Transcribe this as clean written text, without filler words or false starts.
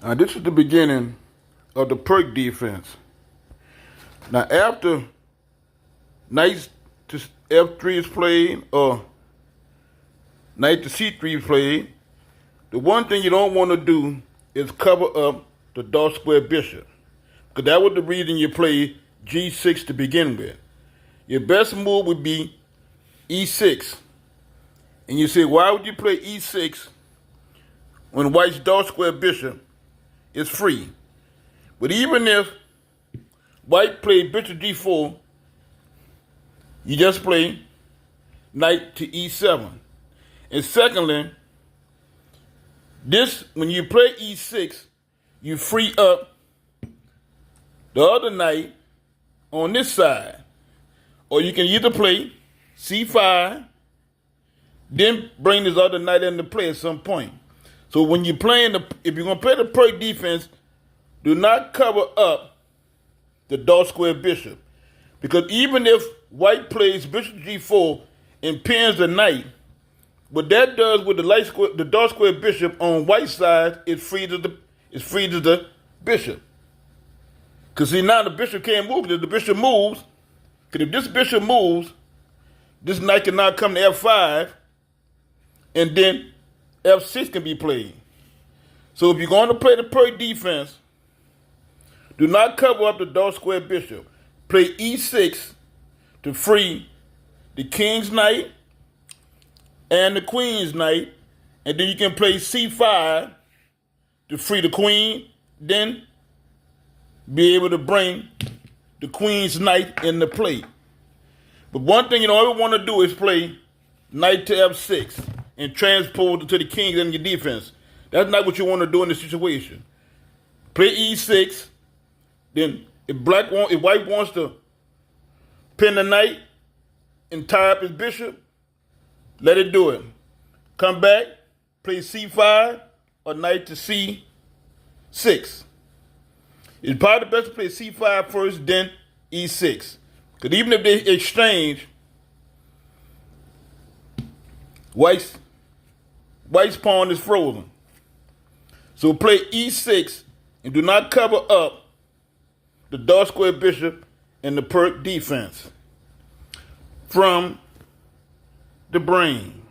This is the beginning of the Pirc defense. Now, after knight to f3 is played or knight to c3 is played, the one thing you don't want to do is cover up the dark square bishop, because that was the reason you played g6 to begin with. Your best move would be e6. And you say, why would you play e6 when white's dark square bishop is free? But even if white played bishop d4, you just play knight to e7. And secondly, when you play e6, you free up the other knight on this side. Or you can either play c5, then bring this other knight into play at some point. So when you're playing, if you're going to play the Pirc defense, do not cover up the dark square bishop. Because even if white plays bishop g4 and pins the knight, what that does with the dark square bishop on white side, it frees the bishop. Because see, now the bishop can't move. If the bishop moves, because if this bishop moves, this knight can now come to f5, and then f6 can be played. So if you're going to play the Pirc defense, do not cover up the dark square bishop. Play e6 to free the king's knight and the queen's knight, and then you can play c5 to free the queen, then be able to bring the queen's knight into play. But one thing you don't ever want to do is play knight to f6 and transpose it to the king in your defense. That's not what you want to do in this situation. Play e6, then if white wants to pin the knight and tie up his bishop, let it do it. Come back, play c5 or knight to c6. It's probably best to play c5 first, then e6. Because even if they exchange, white's pawn is frozen. So play e6 and do not cover up the dark square bishop in the Pirc defense. From the brain.